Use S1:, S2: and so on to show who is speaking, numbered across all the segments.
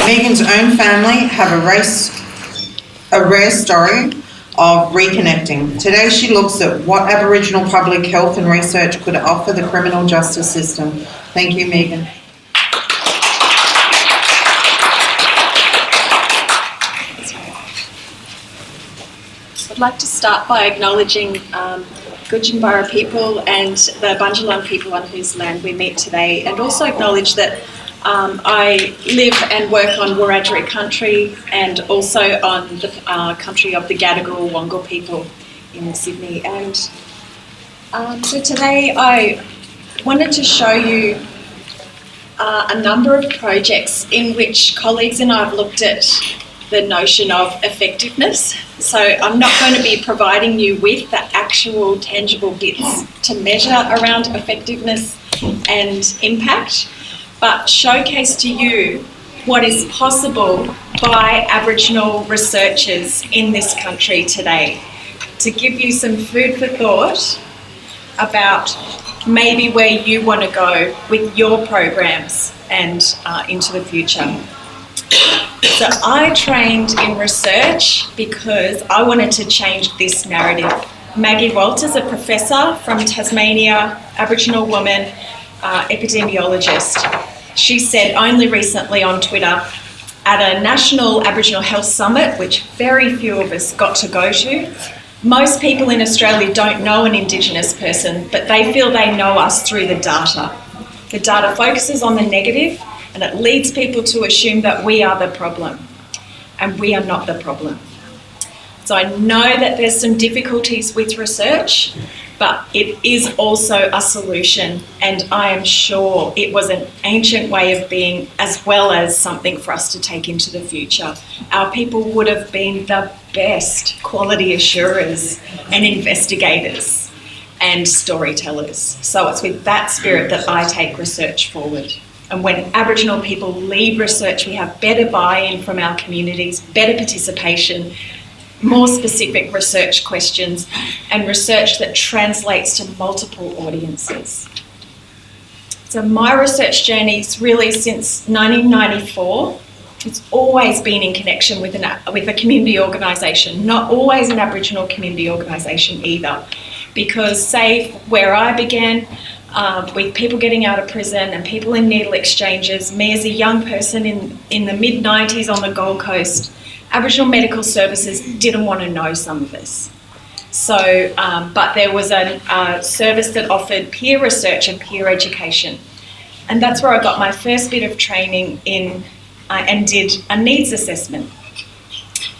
S1: Megan's own family have a rare story of reconnecting. Today she looks at what Aboriginal public health and research could offer the criminal justice system. Thank you, Megan.
S2: I'd like to start by acknowledging Gudjambara people and the Bundjalung people on whose land we meet today, and also acknowledge that I live and work on Wiradjuri country and also on the country of the Gadigal Wongal people in Sydney. And so today I wanted to show you a number of projects in which colleagues and I have looked at the notion of effectiveness. So I'm not going to be providing you with the actual tangible bits to measure around effectiveness and impact, but showcase to you what is possible by Aboriginal researchers in this country today, to give you some food for thought about maybe where you want to go with your programs and into the future. So I trained in research because I wanted to change this narrative. Maggie Walters, a professor from Tasmania, Aboriginal woman, epidemiologist, she said only recently on Twitter at a national Aboriginal Health Summit, which very few of us got to go to, most people in Australia don't know an Indigenous person, but they feel they know us through the data. The data focuses on the negative, and it leads people to assume that we are the problem, and we are not the problem. So I know that there's some difficulties with research, but it is also a solution, and I am sure it was an ancient way of being as well as something for us to take into the future. Our people would have been the best quality assurers and investigators and storytellers. So it's with that spirit that I take research forward. And when Aboriginal people lead research, we have better buy-in from our communities, better participation, more specific research questions, and research that translates to multiple audiences. So my research journey is really since 1994. It's always been in connection with a community organisation, not always an Aboriginal community organisation either, because say where I began, with people getting out of prison and people in needle exchanges, me as a young person in the mid-90s on the Gold Coast, Aboriginal Medical Services didn't want to know some of us. So, but there was a service that offered peer research and peer education. And that's where I got my first bit of training in and did a needs assessment.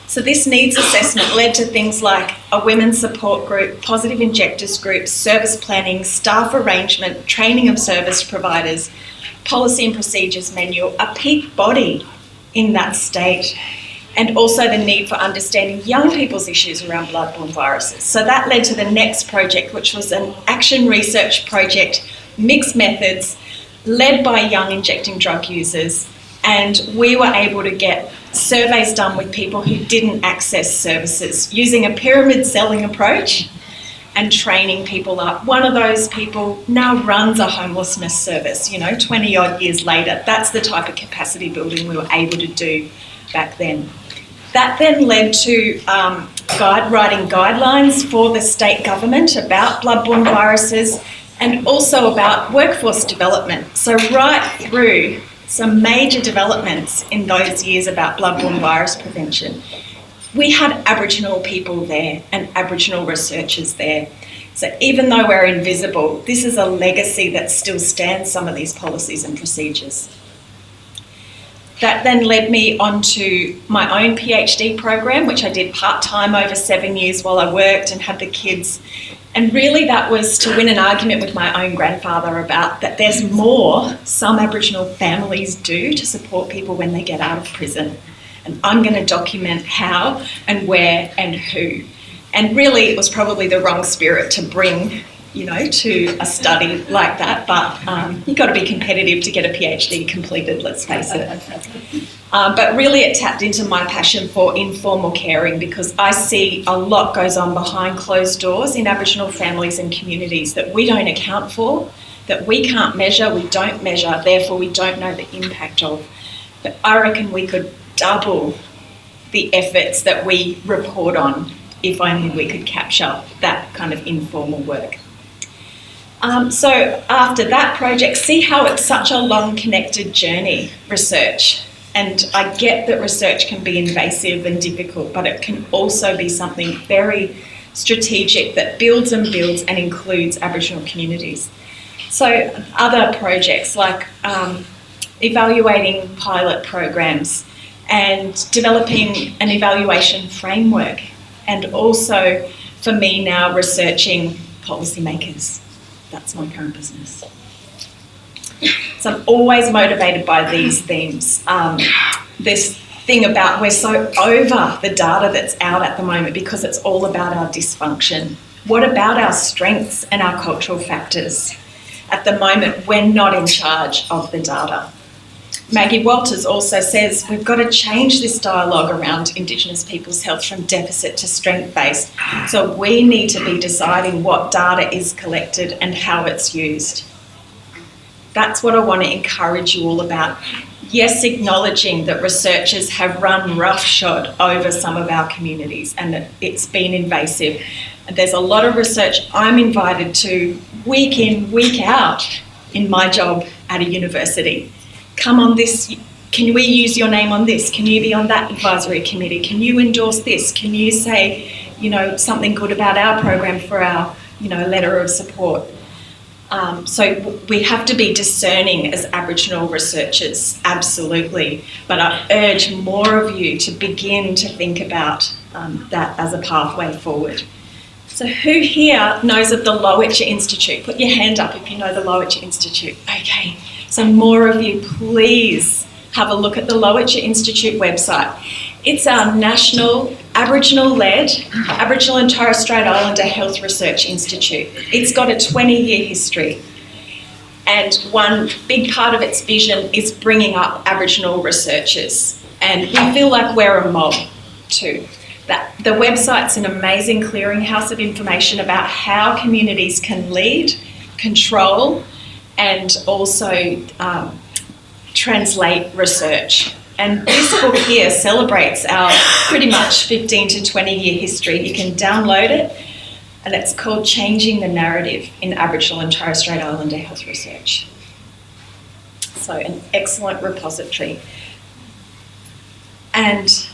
S2: So this needs assessment led to things like a women's support group, positive injectors group, service planning, staff arrangement, training of service providers, policy and procedures manual, a peak body in that state, and also the need for understanding young people's issues around bloodborne viruses. So that led to the next project, which was an action research project, mixed methods, led by young injecting drug users, and we were able to get surveys done with people who didn't access services using a pyramid selling approach and training people up. One of those people now runs a homelessness service, 20 odd years later. That's the type of capacity building we were able to do back then. That then led to writing guidelines for the state government about bloodborne viruses and also about workforce development. So right through some major developments in those years about bloodborne virus prevention, we had Aboriginal people there and Aboriginal researchers there. So even though we're invisible, this is a legacy that still stands, some of these policies and procedures. That then led me onto my own PhD program, which I did part-time over 7 years while I worked and had the kids. And really that was to win an argument with my own grandfather about that there's more some Aboriginal families do to support people when they get out of prison. And I'm going to document how and where and who. And really it was probably the wrong spirit to bring, to a study like that, but you've got to be competitive to get a PhD completed, let's face it. But really it tapped into my passion for informal caring, because I see a lot goes on behind closed doors in Aboriginal families and communities that we don't account for, that we can't measure, we don't measure, therefore we don't know the impact of. But I reckon we could double the efforts that we report on if only we could capture that kind of informal work. So after that project, see how it's such a long connected journey, research. And I get that research can be invasive and difficult, but it can also be something very strategic that builds and includes Aboriginal communities. So other projects like evaluating pilot programs and developing an evaluation framework, and also for me now researching policymakers. That's my current business. So I'm always motivated by these themes. This thing about we're so over the data that's out at the moment because it's all about our dysfunction. What about our strengths and our cultural factors? At the moment, we're not in charge of the data. Maggie Walters also says we've got to change this dialogue around Indigenous people's health from deficit to strength-based. So we need to be deciding what data is collected and how it's used. That's what I want to encourage you all about. Yes, acknowledging that researchers have run roughshod over some of our communities and that it's been invasive. And there's a lot of research I'm invited to week in, week out in my job at a university. Come on this, can we use your name on this? Can you be on that advisory committee? Can you endorse this? Can you say, something good about our program for our, letter of support? So we have to be discerning as Aboriginal researchers, absolutely. But I urge more of you to begin to think about that as a pathway forward. So who here knows of the Lowitja Institute? Put your hand up if you know the Lowitja Institute. Okay. So more of you, please have a look at the Lowitja Institute website. It's our national Aboriginal-led Aboriginal and Torres Strait Islander Health Research Institute. It's got a 20-year history, and one big part of its vision is bringing up Aboriginal researchers, and we feel like we're a mob too. The website's an amazing clearinghouse of information about how communities can lead, control, and also translate research. And this book here celebrates our pretty much 15 to 20 year history. You can download it, and it's called Changing the Narrative in Aboriginal and Torres Strait Islander Health Research. So an excellent repository. And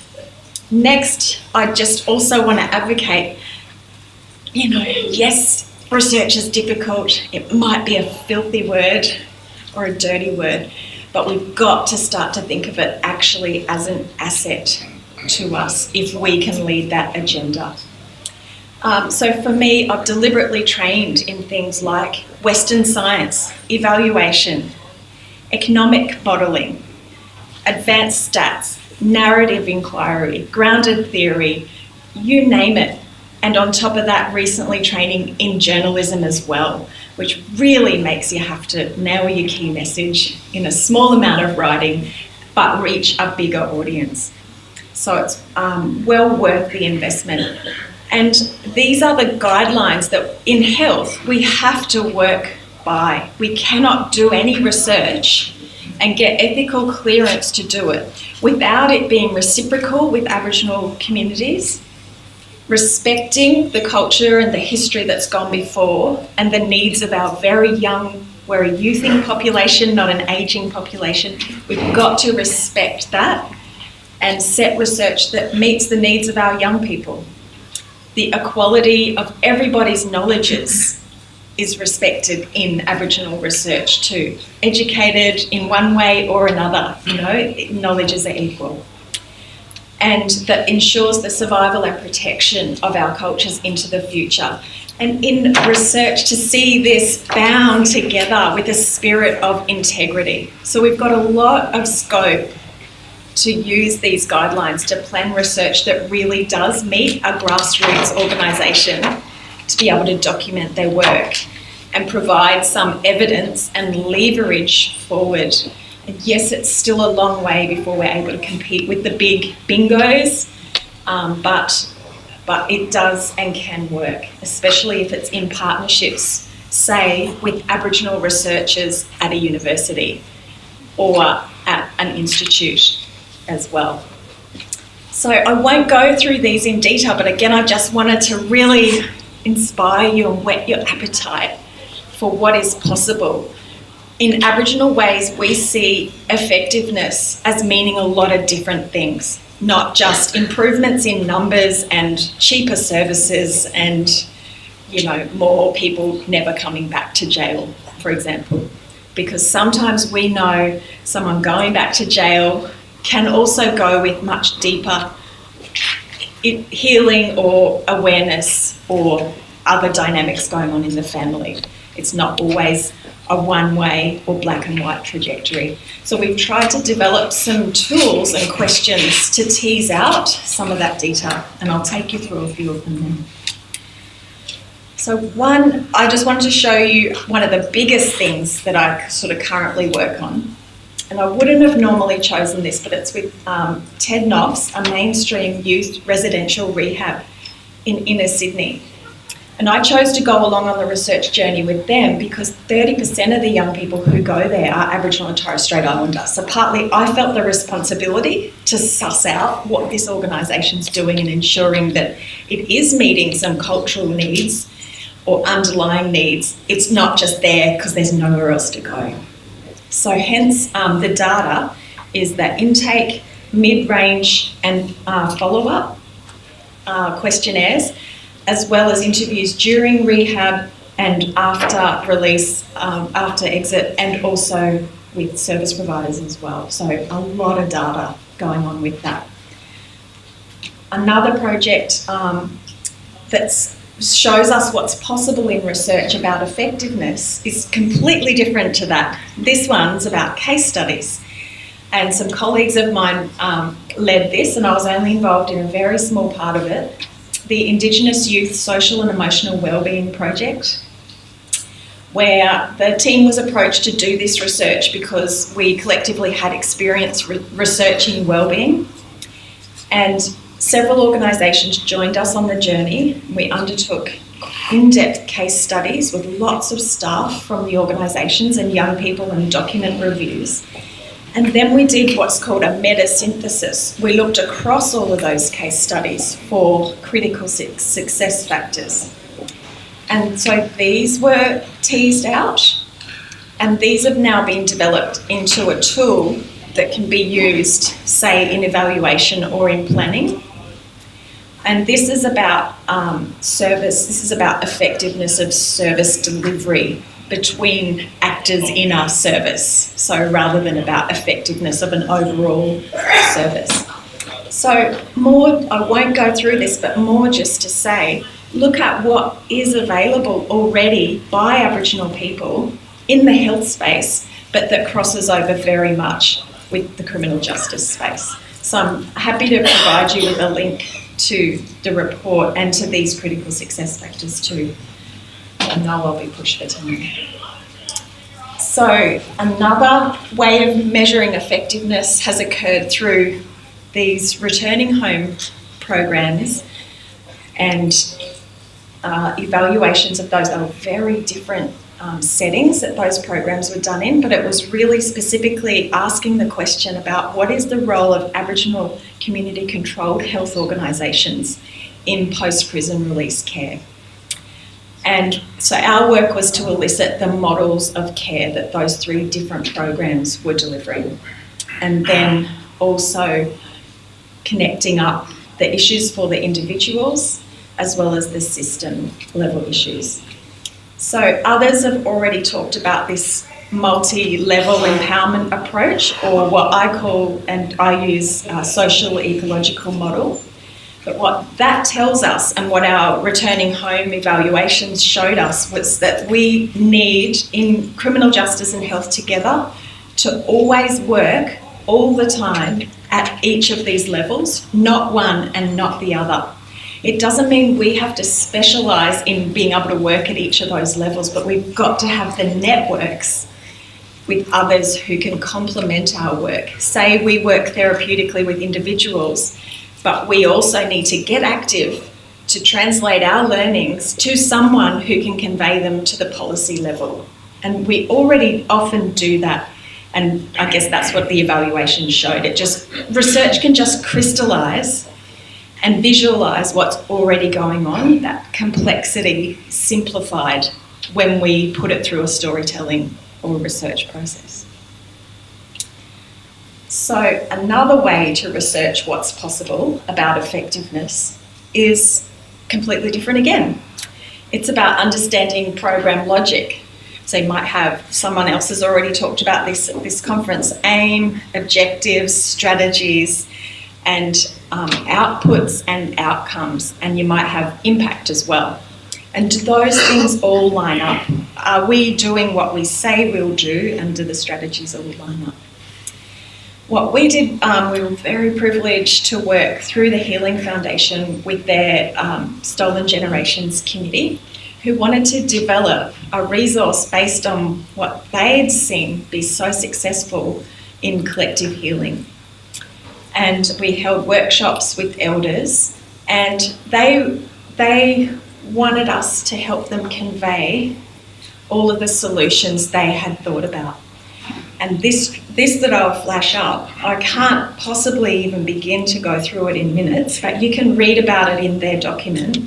S2: next, I just also want to advocate, yes, research is difficult. It might be a filthy word or a dirty word, but we've got to start to think of it actually as an asset to us if we can lead that agenda. So for me, I've deliberately trained in things like Western science, evaluation, economic modelling, advanced stats, narrative inquiry, grounded theory, you name it. And on top of that, recently training in journalism as well, which really makes you have to nail your key message in a small amount of writing, but reach a bigger audience. So it's well worth the investment. And these are the guidelines that in health we have to work by. We cannot do any research and get ethical clearance to do it without it being reciprocal with Aboriginal communities, respecting the culture and the history that's gone before and the needs of our very young, we're a youthing population, not an ageing population. We've got to respect that and set research that meets the needs of our young people. The equality of everybody's knowledges is respected in Aboriginal research too. Educated in one way or another, knowledges are equal. And that ensures the survival and protection of our cultures into the future. And in research, to see this bound together with a spirit of integrity. So we've got a lot of scope to use these guidelines to plan research that really does meet a grassroots organisation to be able to document their work and provide some evidence and leverage forward. And yes, it's still a long way before we're able to compete with the big bingos, but it does and can work, especially if it's in partnerships, say, with Aboriginal researchers at a university or at an institute as well. So I won't go through these in detail, but again, I just wanted to really inspire you and whet your appetite for what is possible. In Aboriginal ways, we see effectiveness as meaning a lot of different things, not just improvements in numbers and cheaper services and, you know, more people never coming back to jail, for example. Because sometimes we know someone going back to jail can also go with much deeper healing or awareness or other dynamics going on in the family. It's not always a one-way or black and white trajectory. So we've tried to develop some tools and questions to tease out some of that detail, and I'll take you through a few of them then. So one, I just wanted to show you one of the biggest things that I sort of currently work on. And I wouldn't have normally chosen this, but it's with Ted Knopf's, a mainstream youth residential rehab in inner Sydney. And I chose to go along on the research journey with them because 30% of the young people who go there are Aboriginal and Torres Strait Islander. So partly I felt the responsibility to suss out what this organisation's doing and ensuring that it is meeting some cultural needs or underlying needs. It's not just there because there's nowhere else to go. So hence the data is that intake, mid-range and follow-up questionnaires, as well as interviews during rehab and after release, after exit, and also with service providers as well. So a lot of data going on with that. Another project that shows us what's possible in research about effectiveness is completely different to that. This one's about case studies. And some colleagues of mine led this, and I was only involved in a very small part of it. The Indigenous Youth Social and Emotional Wellbeing Project, where the team was approached to do this research because we collectively had experience researching wellbeing, and several organisations joined us on the journey. We undertook in-depth case studies with lots of staff from the organisations and young people and document reviews. And then we did what's called a meta-synthesis. We looked across all of those case studies for critical success factors. And so these were teased out, and these have now been developed into a tool that can be used, say, in evaluation or in planning. And this is about service, this is about effectiveness of service delivery between actors in our service, so rather than about effectiveness of an overall service. So more, I won't go through this, but more just to say, look at what is available already by Aboriginal people in the health space, but that crosses over very much with the criminal justice space. So I'm happy to provide you with a link to the report and to these critical success factors too. I know I'll be pushed for time. So another way of measuring effectiveness has occurred through these returning home programs and evaluations of those. They were very different settings that those programs were done in, but it was really specifically asking the question about what is the role of Aboriginal community controlled health organisations in post-prison release care. And so our work was to elicit the models of care that those three different programs were delivering, and then also connecting up the issues for the individuals as well as the system level issues. So others have already talked about this multi-level empowerment approach, or what I call, and I use, social ecological model. But what that tells us, and what our returning home evaluations showed us, was that we need, in criminal justice and health together, to always work all the time at each of these levels, not one and not the other. It doesn't mean we have to specialise in being able to work at each of those levels, but we've got to have the networks with others who can complement our work. Say we work therapeutically with individuals, but we also need to get active to translate our learnings to someone who can convey them to the policy level. And we already often do that And I guess that's what the evaluation showed. Research can just crystallise and visualise what's already going on, that complexity simplified when we put it through a storytelling or research process. So another way to research what's possible about effectiveness is completely different again. It's about understanding program logic. So you might have, someone else has already talked about this at this conference, aim, objectives, strategies, and outputs and outcomes, and you might have impact as well. And do those things all line up? Are we doing what we say we'll do, and do the strategies all line up? What we did, we were very privileged to work through the Healing Foundation with their Stolen Generations committee, who wanted to develop a resource based on what they'd seen be so successful in collective healing. And we held workshops with elders, and they wanted us to help them convey all of the solutions they had thought about. And this that I'll flash up, I can't possibly even begin to go through it in minutes, but you can read about it in their document.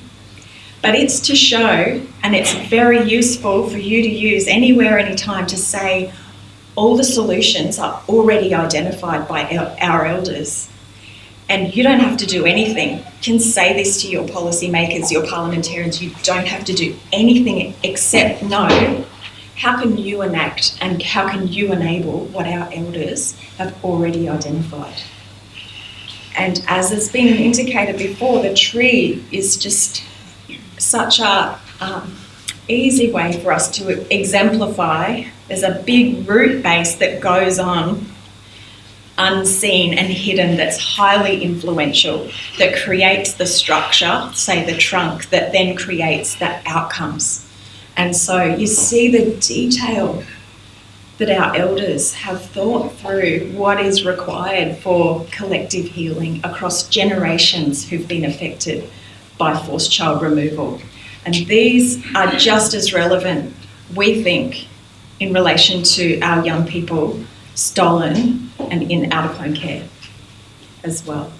S2: But it's to show, and it's very useful for you to use anywhere, anytime, to say all the solutions are already identified by our elders. And you don't have to do anything. You can say this to your policymakers, your parliamentarians. You don't have to do anything except know how can you enact and how can you enable what our elders have already identified. And as has been indicated before, the tree is just such a easy way for us to exemplify. There's a big root base that goes on unseen and hidden, that's highly influential, that creates the structure, say the trunk, that then creates the outcomes. And so you see the detail that our elders have thought through what is required for collective healing across generations who've been affected by forced child removal. And these are just as relevant, we think, in relation to our young people stolen and in out-of-home care as well.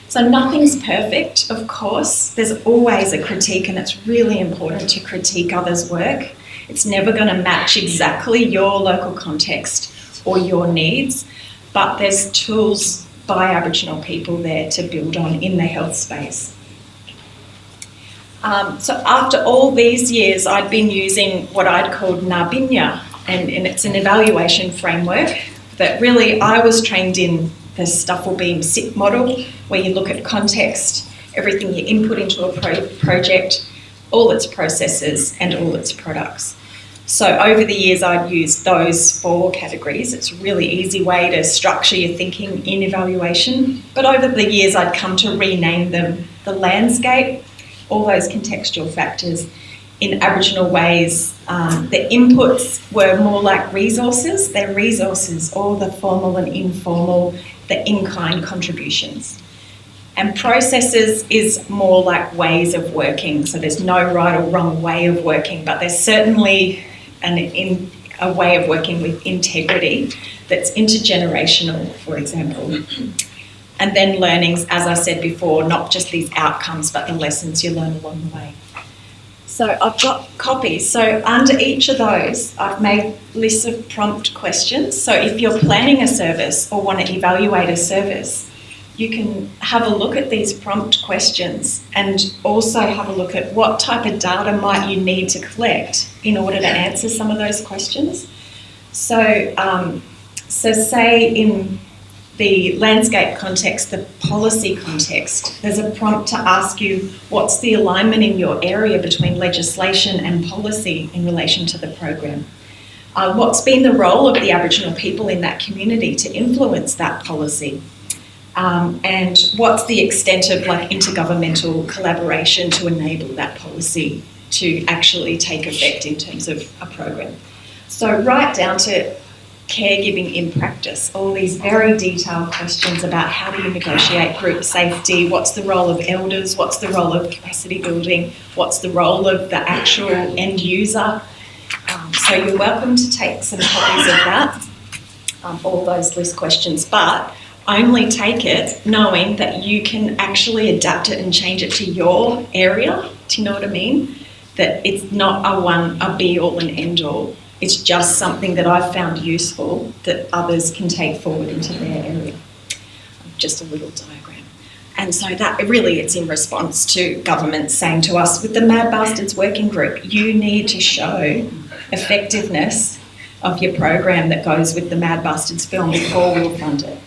S2: So nothing's perfect, of course. There's always a critique, and it's really important to critique others' work. It's never going to match exactly your local context or your needs, but there's tools by Aboriginal people there to build on in the health space. So after all these years, I'd been using what I'd called Nabinya, and it's an evaluation framework that really I was trained in the Stuffle Beam SIP model, where you look at context, everything you input into a project, all its processes and all its products. So over the years, I'd used those 4 categories. It's a really easy way to structure your thinking in evaluation. But over the years, I'd come to rename them the landscape, all those contextual factors in Aboriginal ways. The inputs were more like resources. They're resources, all the formal and informal, the in-kind contributions. And processes is more like ways of working. So there's no right or wrong way of working, but there's certainly a way of working with integrity that's intergenerational, for example. And then learnings, as I said before, not just these outcomes, but the lessons you learn along the way. So I've got copies. So under each of those, I've made lists of prompt questions. So if you're planning a service or want to evaluate a service, you can have a look at these prompt questions and also have a look at what type of data might you need to collect in order to answer some of those questions. So say in the landscape context, the policy context, there's a prompt to ask you what's the alignment in your area between legislation and policy in relation to the program. What's been the role of the Aboriginal people in that community to influence that policy? And what's the extent of intergovernmental collaboration to enable that policy to actually take effect in terms of a program? So right down to caregiving in practice, all these very detailed questions about how do you negotiate group safety, what's the role of elders, what's the role of capacity building, what's the role of the actual end user. So you're welcome to take some copies of that. all those list questions, but only take it knowing that you can actually adapt it and change it to your area. Do you know what I mean? That it's not a be all and end all. It's just something that I've found useful that others can take forward into their area. Just a little diagram. And so that really it's in response to government saying to us, with the Mad Bastards Working Group, you need to show effectiveness of your program that goes with the Mad Bastards film before we'll fund it.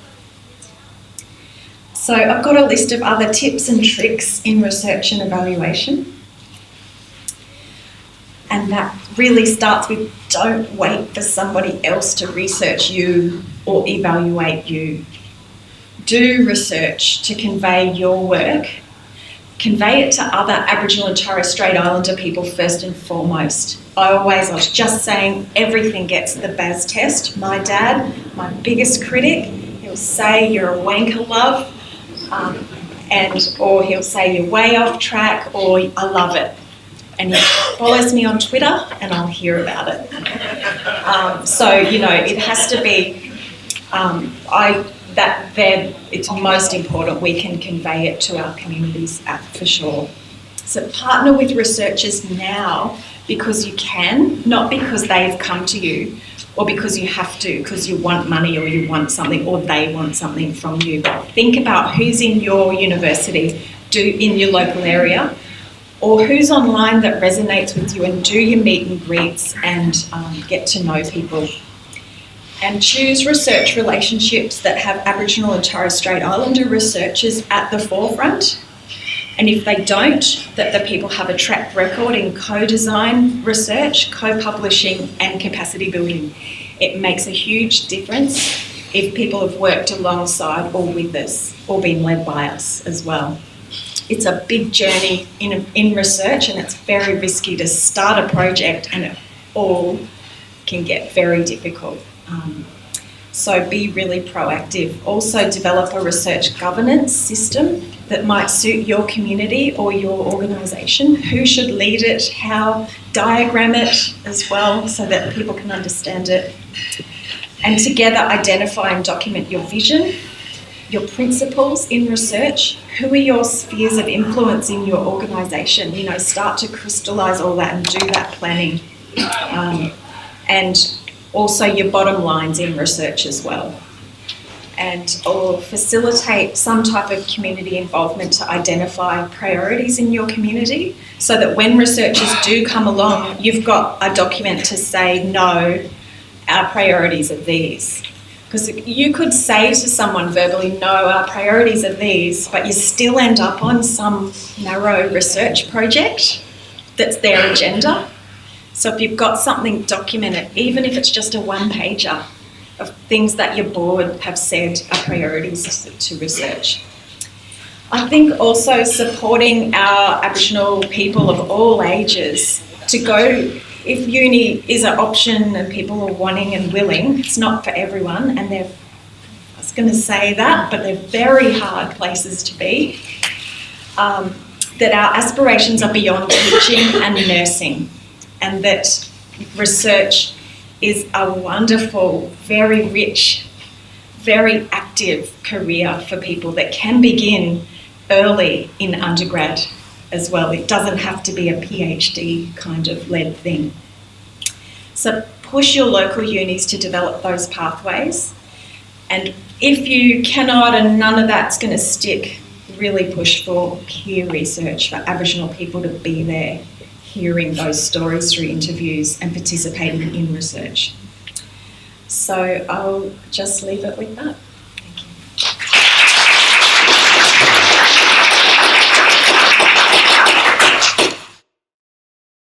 S2: So I've got a list of other tips and tricks in research and evaluation. And that really starts with don't wait for somebody else to research you or evaluate you. Do research to convey your work. Convey it to other Aboriginal and Torres Strait Islander people first and foremost. I was just saying everything gets the Baz test. My dad, my biggest critic, he'll say you're a wanker, love, or he'll say you're way off track, or I love it. And he follows me on Twitter and I'll hear about it. It has to be, it's most important we can convey it to our communities for sure. So partner with researchers now because you can, not because they've come to you or because you have to, because you want money or you want something or they want something from you. But think about who's in your university, in your local area, or who's online that resonates with you, and do your meet and greets and get to know people. And choose research relationships that have Aboriginal and Torres Strait Islander researchers at the forefront. And if they don't, that the people have a track record in co-design research, co-publishing and capacity building. It makes a huge difference if people have worked alongside or with us or been led by us as well. It's a big journey in research, and it's very risky to start a project, and it all can get very difficult. So be really proactive. Also develop a research governance system that might suit your community or your organisation. Who should lead it, how, diagram it as well so that people can understand it. And together identify and document your vision, your principles in research. Who are your spheres of influence in your organisation? Start to crystallise all that and do that planning. And also your bottom lines in research as well. Or facilitate some type of community involvement to identify priorities in your community so that when researchers do come along, you've got a document to say, no, our priorities are these. Because you could say to someone verbally, no, our priorities are these, but you still end up on some narrow research project that's their agenda. So if you've got something documented, even if it's just a one-pager of things that your board have said are priorities to research. I think also supporting our Aboriginal people of all ages to go. If uni is an option and people are wanting and willing, it's not for everyone, and I was going to say that, but they're very hard places to be, that our aspirations are beyond teaching and nursing, and that research is a wonderful, very rich, very active career for people that can begin early in undergrad as well. It doesn't have to be a PhD kind of led thing. So push your local unis to develop those pathways. And if you cannot and none of that's going to stick, really push for peer research, for Aboriginal people to be there, hearing those stories through interviews and participating in research. So I'll just leave it with that.